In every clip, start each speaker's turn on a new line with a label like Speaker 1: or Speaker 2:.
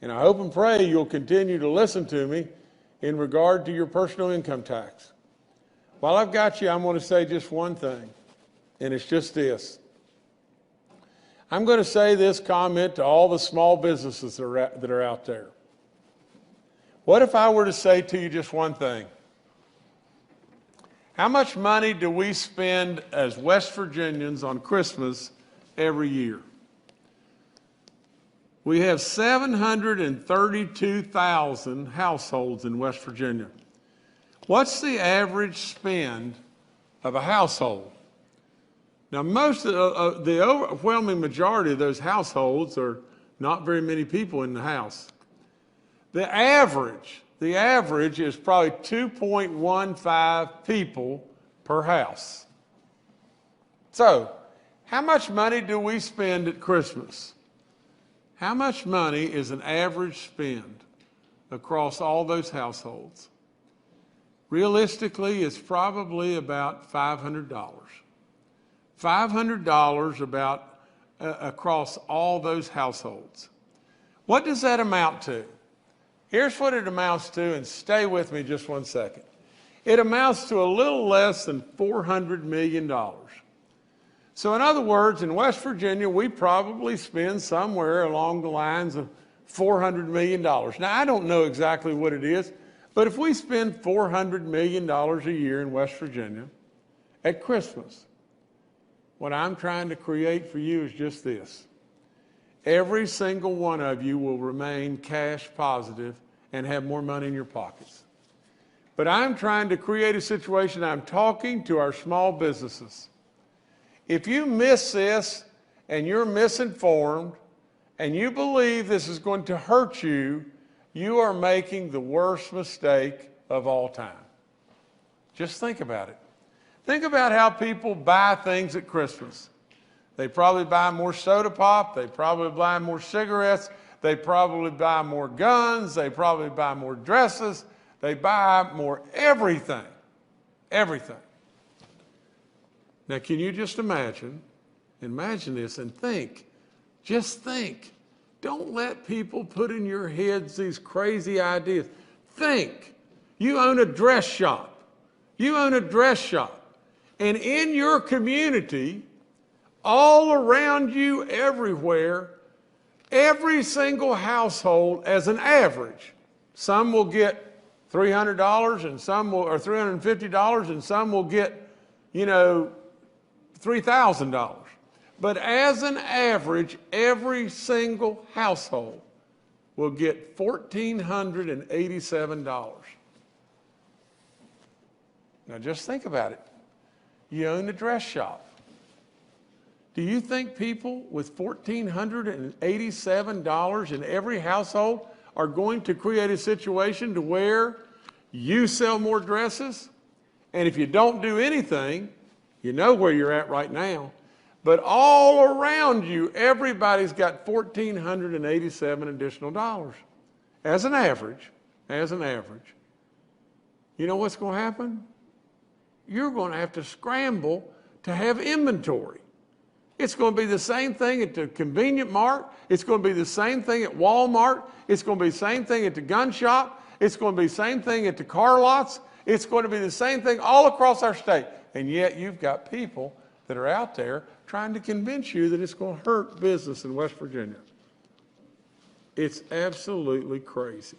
Speaker 1: And I hope and pray you'll continue to listen to me in regard to your personal income tax. While I've got you, I'm going to say just one thing, and it's just this. I'm going to say this comment to all the small businesses that are out there. What if I were to say to you just one thing? How much money do we spend as West Virginians on Christmas every year? We have 732,000 households in West Virginia. What's the average spend of a household? Now, the overwhelming majority of those households are not very many people in the house. The average is probably 2.15 people per house. So, how much money do we spend at Christmas? How much money is an average spend across all those households? Realistically, it's probably about $500. $500 across all those households. What does that amount to? Here's what it amounts to, and stay with me just one second. It amounts to a little less than $400 million. So in other words, in West Virginia, we probably spend somewhere along the lines of $400 million. Now, I don't know exactly what it is, but if we spend $400 million a year in West Virginia at Christmas, what I'm trying to create for you is just this. Every single one of you will remain cash positive and have more money in your pockets. But I'm trying to create a situation, I'm talking to our small businesses. If you miss this and you're misinformed and you believe this is going to hurt you, you are making the worst mistake of all time. Just think about it. Think about how people buy things at Christmas. They probably buy more soda pop. They probably buy more cigarettes. They probably buy more guns. They probably buy more dresses. They buy more everything. Everything. Now, can you just imagine this and think, just think. Don't let people put in your heads these crazy ideas. Think, you own a dress shop. You own a dress shop. And in your community, all around you, everywhere, every single household as an average, some will get $300 and some will, or $350 and some will get, $3,000. But as an average, every single household will get $1,487. Now just think about it. You own a dress shop. Do you think people with $1,487 in every household are going to create a situation to where you sell more dresses? And if you don't do anything, you know where you're at right now. But all around you, everybody's got $1,487 additional dollars as an average. As an average. You know what's going to happen? You're going to have to scramble to have inventory. It's going to be the same thing at the convenient mart. It's going to be the same thing at Walmart. It's going to be the same thing at the gun shop. It's going to be the same thing at the car lots. It's going to be the same thing all across our state. And yet you've got people that are out there trying to convince you that it's going to hurt business in West Virginia. It's absolutely crazy.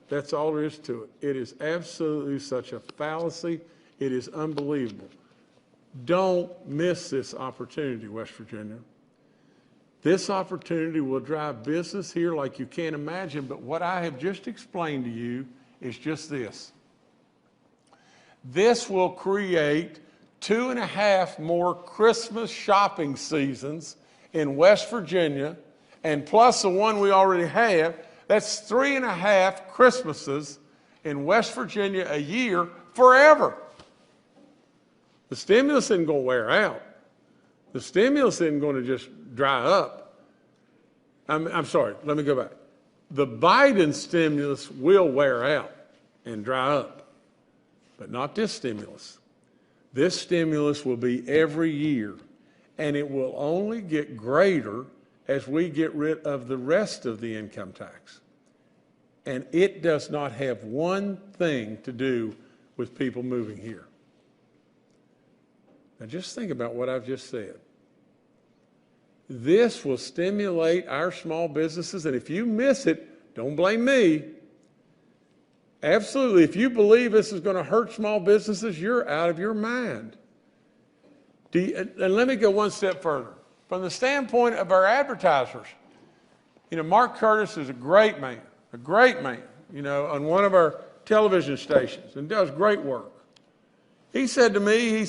Speaker 1: That's all there is to it. It is absolutely such a fallacy. It is unbelievable. Don't miss this opportunity, West Virginia. This opportunity will drive business here like you can't imagine, but what I have just explained to you is just this. This will create 2.5 more Christmas shopping seasons in West Virginia, and plus the one we already have, that's 3.5 Christmases in West Virginia a year forever. The stimulus isn't going to wear out. The stimulus isn't going to just dry up. I'm sorry, let me go back. The Biden stimulus will wear out and dry up, but not this stimulus. This stimulus will be every year, and it will only get greater as we get rid of the rest of the income tax. and it does not have one thing to do with people moving here. Now just think about what I've just said. This will stimulate our small businesses, and if you miss it, don't blame me. Absolutely, if you believe this is going to hurt small businesses, you're out of your mind. And let me go one step further. From the standpoint of our advertisers, Mark Curtis is a great man, on one of our television stations and does great work. He said to me,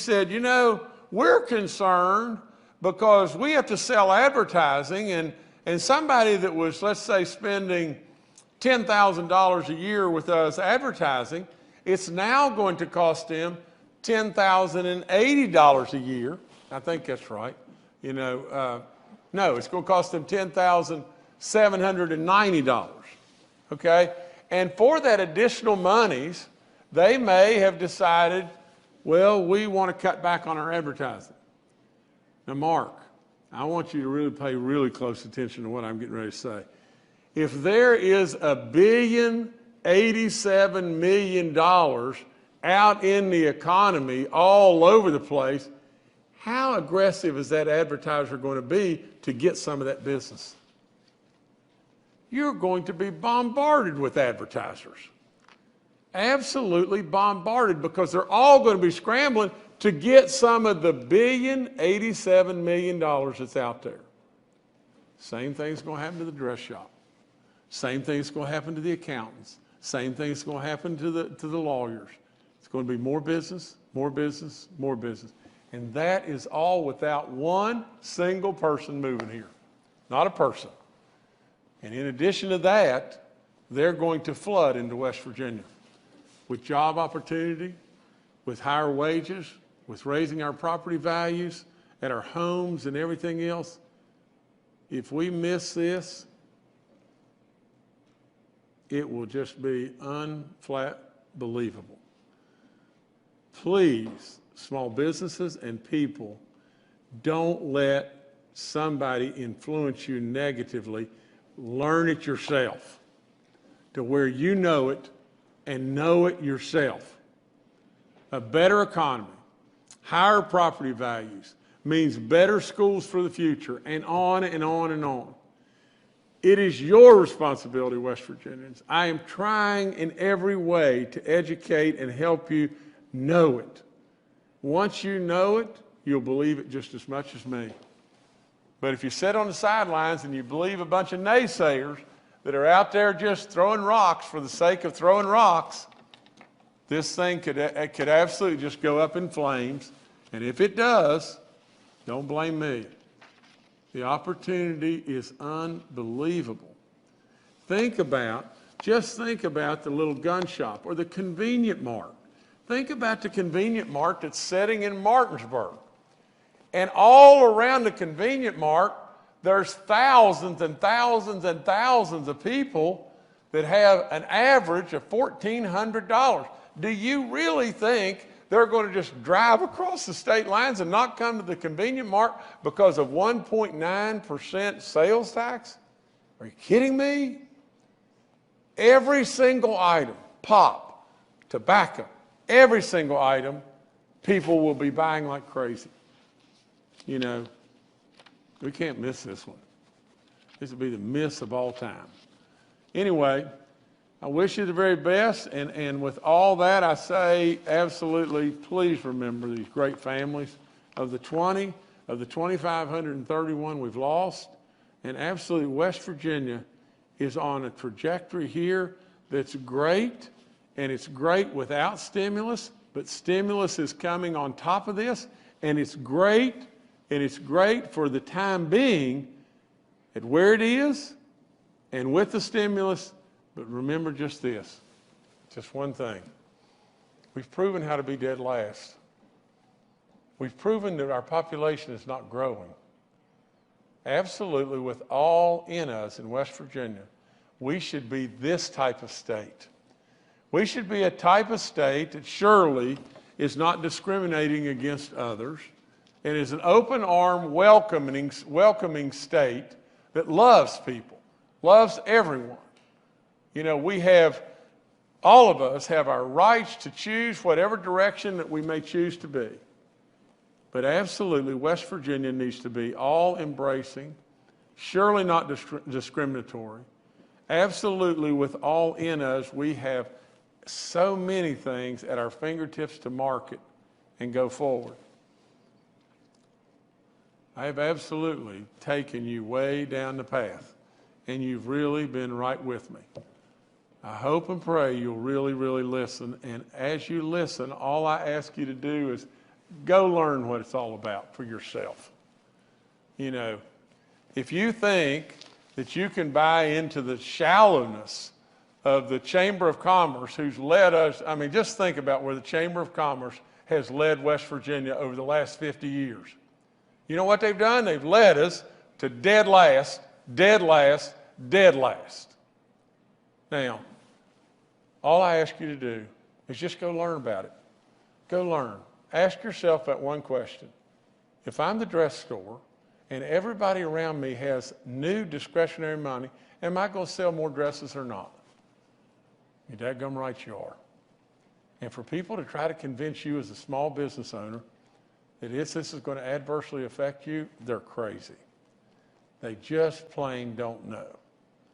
Speaker 1: we're concerned because we have to sell advertising, and somebody that was, let's say, spending $10,000 a year with us advertising, it's now going to cost him $10,080 a year. I think that's right. No, it's going to cost them $10,790. Okay? And for that additional monies, they may have decided, well, we want to cut back on our advertising. Now, Mark, I want you to really pay really close attention to what I'm getting ready to say. If there is $1,087 million out in the economy all over the place, how aggressive is that advertiser going to be to get some of that business? You're going to be bombarded with advertisers. Absolutely bombarded, because they're all going to be scrambling to get some of the $1,087 million that's out there. Same thing's going to happen to the dress shop. Same thing's going to happen to the accountants. Same thing's going to happen to the lawyers. It's going to be more business, more business, more business. And that is all without one single person moving here. Not a person. And in addition to that, they're going to flood into West Virginia with job opportunity, with higher wages, with raising our property values at our homes and everything else. If we miss this, it will just be unflat believable. Please, small businesses and people, don't let somebody influence you negatively. Learn it yourself to where you know it and know it yourself. A better economy, higher property values means better schools for the future, and on and on and on. It is your responsibility, West Virginians. I am trying in every way to educate and help you know it. Once you know it, you'll believe it just as much as me. But if you sit on the sidelines and you believe a bunch of naysayers that are out there just throwing rocks for the sake of throwing rocks, this thing could absolutely just go up in flames. And if it does, don't blame me. The opportunity is unbelievable. Just think about the little gun shop or the convenient mart. Think about the convenient mart that's sitting in Martinsburg. And all around the convenient mart, there's thousands and thousands and thousands of people that have an average of $1,400. Do you really think they're going to just drive across the state lines and not come to the convenient mart because of 1.9% sales tax? Are you kidding me? Every single item, pop, tobacco, every single item, people will be buying like crazy. We can't miss this one. This will be the miss of all time. Anyway, I wish you the very best, and with all that, I say absolutely, please remember these great families. Of the 2,531 we've lost, and absolutely West Virginia is on a trajectory here that's great, and it's great without stimulus, but stimulus is coming on top of this, and it's great for the time being at where it is and with the stimulus. But remember just this, just one thing. We've proven how to be dead last. We've proven that our population is not growing. Absolutely, with all in us in West Virginia, we should be this type of state. We should be a type of state that surely is not discriminating against others and is an open arm, welcoming state that loves people, loves everyone. You know, all of us have our rights to choose whatever direction that we may choose to be. But absolutely, West Virginia needs to be all embracing, surely not discriminatory. Absolutely, with all in us, we have so many things at our fingertips to market and go forward. I have absolutely taken you way down the path, and you've really been right with me. I hope and pray you'll really, really listen, and as you listen, all I ask you to do is go learn what it's all about for yourself. You know, if you think that you can buy into the shallowness of the Chamber of Commerce, who's led us, I mean, just think about where the Chamber of Commerce has led West Virginia over the last 50 years. You know what they've done? They've led us to dead last, dead last, dead last. Now, all I ask you to do is just go learn about it. Go learn. Ask yourself that one question. If I'm the dress store and everybody around me has new discretionary money, am I going to sell more dresses or not? You're dadgum right you are. And for people to try to convince you as a small business owner that this is going to adversely affect you, they're crazy. They just plain don't know.